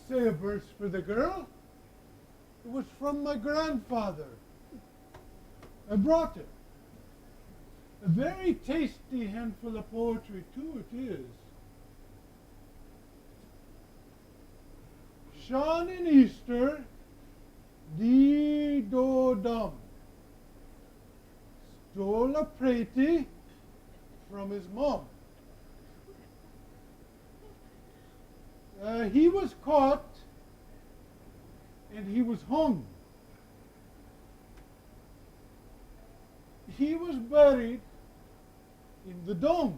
say a verse for the girl. It was from my grandfather. I brought it. A very tasty handful of poetry, too, it is. Sean in Easter, dee do dum, stole a pretty from his mom. He was caught and he was hung. He was buried in the dung.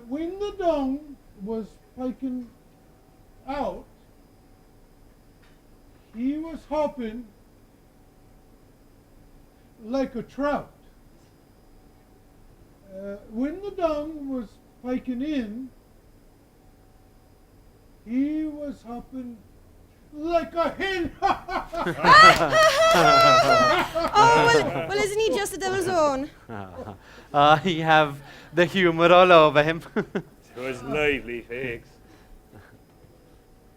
When the dung was taken out, he was hopping like a trout. When the dung was taken in, he was hopping like a hen. Oh, well, isn't he just the devil's own? He have the humour all over him. It was lively, fakes.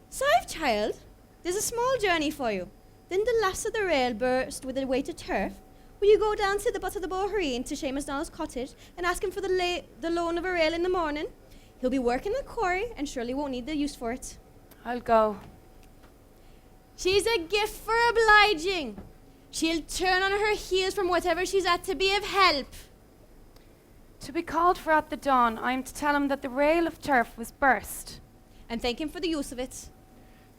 Sive, child, there's a small journey for you. Didn't the lass of the rail burst with a weight of turf? Will you go down to the butt of the Bohereen to Seamus Donald's cottage and ask him for the loan of a rail in the morning? He'll be working the quarry and surely won't need the use for it. I'll go. She's a gift for obliging. She'll turn on her heels from whatever she's at to be of help. To be called for at the dawn, I am to tell him that the rail of turf was burst. And thank him for the use of it.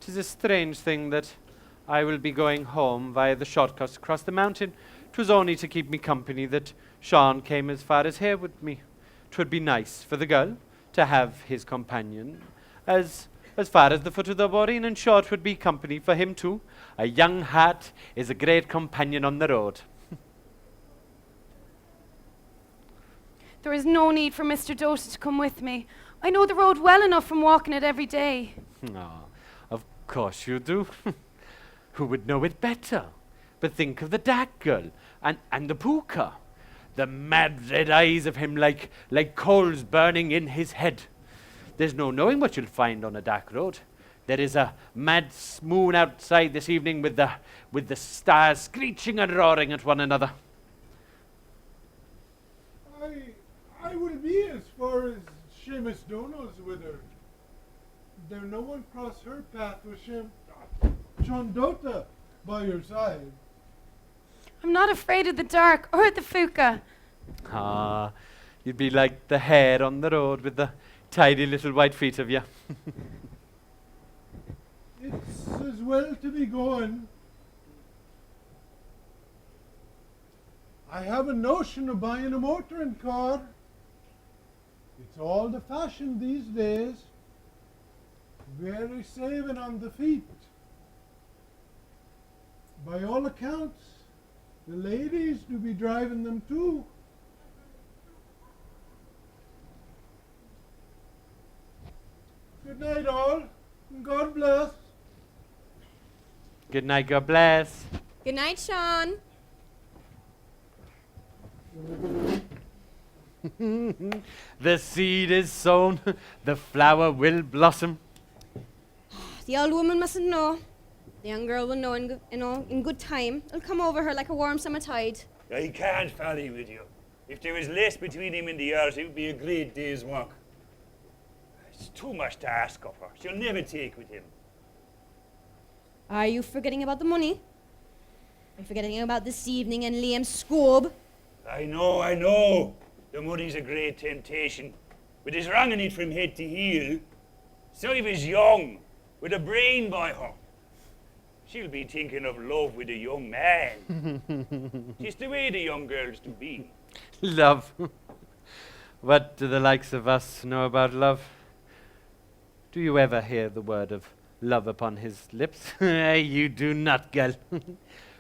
'Tis a strange thing that I will be going home via the shortcuts across the mountain. 'Twas only to keep me company that Sean came as far as here with me. 'Twould be nice for the girl to have his companion as far as the foot of the Bohereen, and sure 'twould be company for him too. A young heart is a great companion on the road. There is no need for Mr. Dota to come with me. I know the road well enough from walking it every day. Oh, of course you do. Who would know it better? But think of the dark girl and the pooka. The mad red eyes of him like coals burning in his head. There's no knowing what you'll find on a dark road. There is a mad moon outside this evening with the stars screeching and roaring at one another. I will be as far as Seamus Donald's with her. There no one cross her path with Sean Dota by your side. I'm not afraid of the dark or the fuka. Ah, you'd be like the hare on the road with the tidy little white feet of you. It's as well to be going. I have a notion of buying a motoring car. It's all the fashion these days. Very saving on the feet. By all accounts, the ladies do be driving them too. Good night, all, and God bless. Good night, God bless. Good night, Sean. The seed is sown, the flower will blossom. The old woman mustn't know. The young girl will know in good time. It'll come over her like a warm summer tide. I can't folly with you. If there was less between him and the earth, it would be a great day's work. It's too much to ask of her. She'll never take with him. Are you forgetting about the money? Are you forgetting about this evening and Liam's scob? I know. The money's a great temptation. But he's wronging it from head to heel. Sive is young, with a brain by her. She'll be thinking of love with a young man. Just the way the young girls do be. Love. What do the likes of us know about love? Do you ever hear the word of love upon his lips? You do not, girl.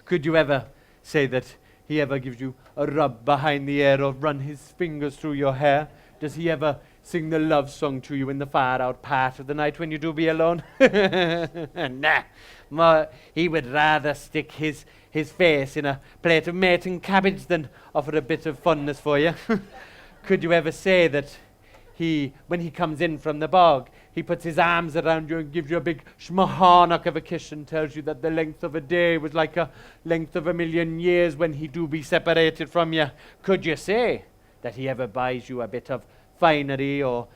Could you ever say that he ever gives you a rub behind the ear or run his fingers through your hair? Does he ever sing the love song to you in the far out part of the night when you do be alone? Nah, he would rather stick his face in a plate of mating cabbage than offer a bit of funness for you. Could you ever say that when he comes in from the bog, he puts his arms around you and gives you a big schmahanock of a kiss and tells you that the length of a day was like a length of 1,000,000 years when he do be separated from you. Could you say that he ever buys you a bit of finery or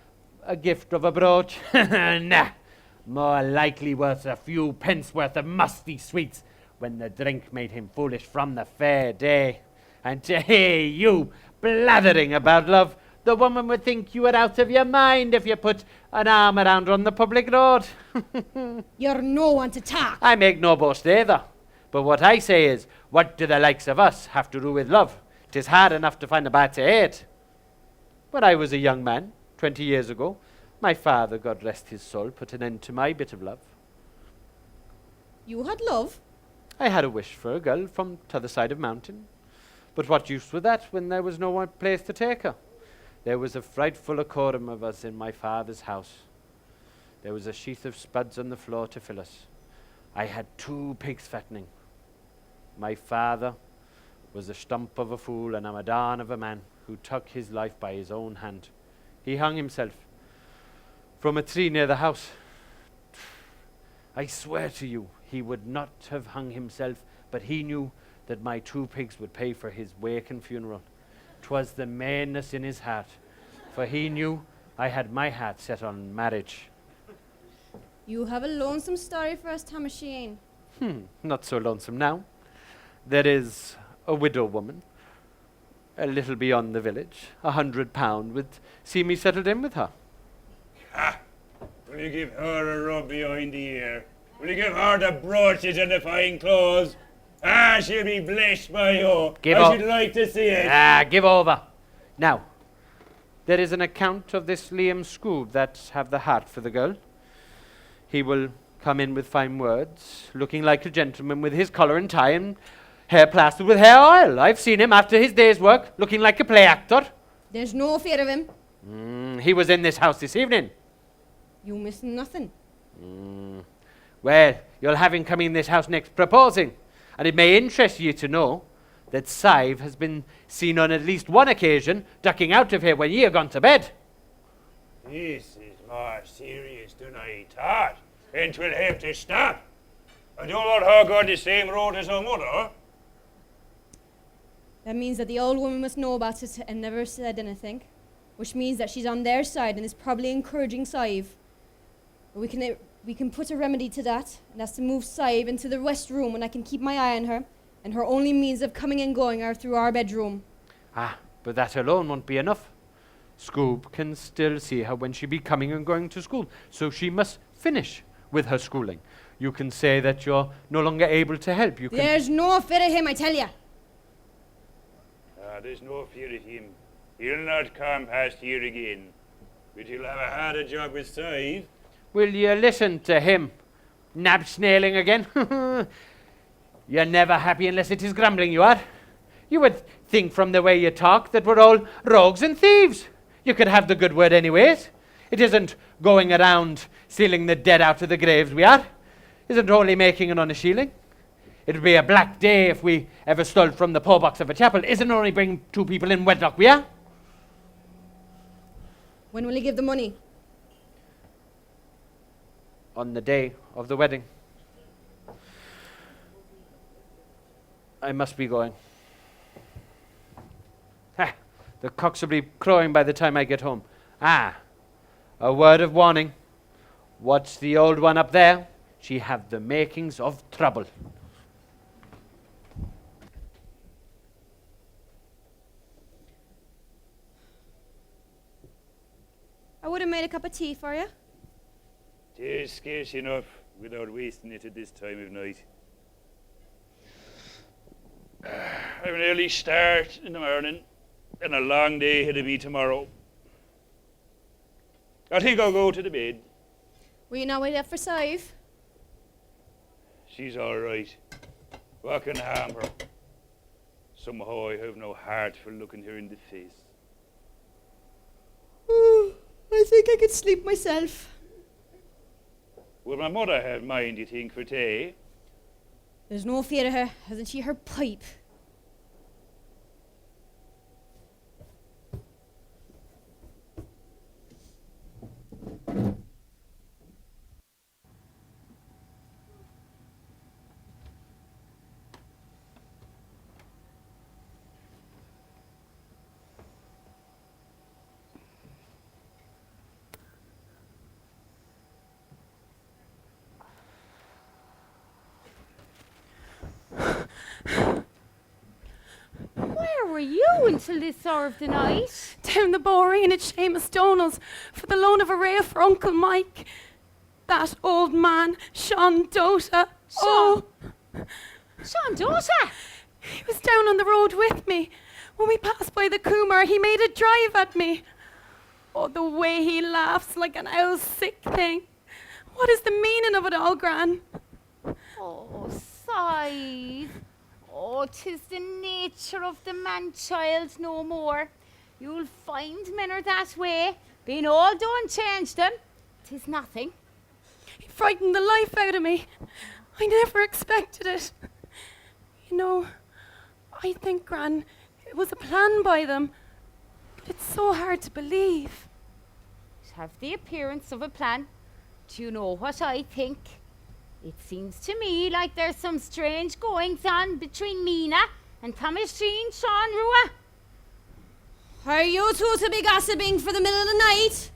a gift of a brooch? Nah, more likely worth a few pence worth of musty sweets when the drink made him foolish from the fair day. And to hear you blathering about love, the woman would think you were out of your mind if you put an arm around her on the public road. You're no one to talk. I make no boast either. But what I say is, what do the likes of us have to do with love? 'Tis hard enough to find a bad to hate. When I was a young man, 20 years ago, my father, God rest his soul, put an end to my bit of love. You had love? I had a wish for a girl from t'other side of mountain. But what use was that when there was no one place to take her? There was a frightful quorum of us in my father's house. There was a sheath of spuds on the floor to fill us. I had 2 pigs fattening. My father was a stump of a fool and a madan of a man who took his life by his own hand. He hung himself from a tree near the house. I swear to you, he would not have hung himself, but he knew that my 2 pigs would pay for his wake and funeral. 'Twas the mainness in his heart, for he knew I had my heart set on marriage. You have a lonesome story for us, Thomasine. Not so lonesome now. There is a widow woman, a little beyond the village. £100 would see me settled in with her. Ha! Will you give her a rub behind the ear? Will you give her the brooches and the fine clothes? Ah, she'll be blessed by you. I should like to see it. Give over. Now, there is an account of this Liam Scoob that have the heart for the girl. He will come in with fine words, looking like a gentleman with his collar and tie and hair plastered with hair oil. I've seen him after his day's work, looking like a play actor. There's no fear of him. He was in this house this evening. You miss nothing. Well, you'll have him come in this house next proposing. And it may interest you to know that Sive has been seen on at least one occasion ducking out of here when ye are gone to bed. This is more serious than I thought, and 'twill have to stop. I don't want her going the same road as her mother. That means that the old woman must know about it and never said anything, which means that she's on their side and is probably encouraging Sive. But we can put a remedy to that, and that's to move Sive into the west room, and I can keep my eye on her, and her only means of coming and going are through our bedroom. But that alone won't be enough. Scoob can still see her when she be coming and going to school, so she must finish with her schooling. You can say that you're no longer able to help. There's no fear of him, I tell you. There's no fear of him. He'll not come past here again. But he'll have a harder job with Sive. Will you listen to him? Nab-snailing again? You're never happy unless it is grumbling you are. You would think from the way you talk that we're all rogues and thieves. You could have the good word anyways. It isn't going around stealing the dead out of the graves we are. Isn't only making an honest shilling. It would be a black day if we ever stole from the poor box of a chapel. Isn't only bringing 2 people in wedlock we are. When will he give the money? On the day of the wedding. I must be going. The cocks will be crowing by the time I get home. A word of warning. Watch the old one up there. She have the makings of trouble. I would have made a cup of tea for you. Tea's scarce enough without wasting it at this time of night. I have an early start in the morning and a long day ahead of me tomorrow. I think I'll go to the bed. Will you not wait up for Sive? She's all right. What can harm her? Somehow I have no heart for looking her in the face. I think I could sleep myself. Will my mother have mind, you think, for tea? There's no fear of her. Hasn't she her pipe? were you until this hour of the night? Down the Boreen at Seamus Donald's for the loan of a rail for Uncle Mike. That old man, Sean Dota. Oh, Sean Dota? he was down on the road with me. When we passed by the Kumar, he made a drive at me. Oh, the way he laughs like an owl sick thing. What is the meaning of it all, Gran? Oh, Sive. Oh, 'tis the nature of the man-child no more. You'll find men are that way. Being old don't change them. 'Tis nothing. He frightened the life out of me. I never expected it. You know, I think, Gran, it was a plan by them. But it's so hard to believe. It have the appearance of a plan. Do you know what I think? It seems to me like there's some strange goings on between Mina and Thomasine Sean Rua. Are you two to be gossiping for the middle of the night?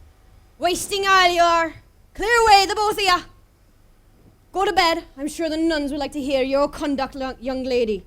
Wasting all your... Clear away, the both of you. Go to bed. I'm sure the nuns would like to hear your conduct, young lady.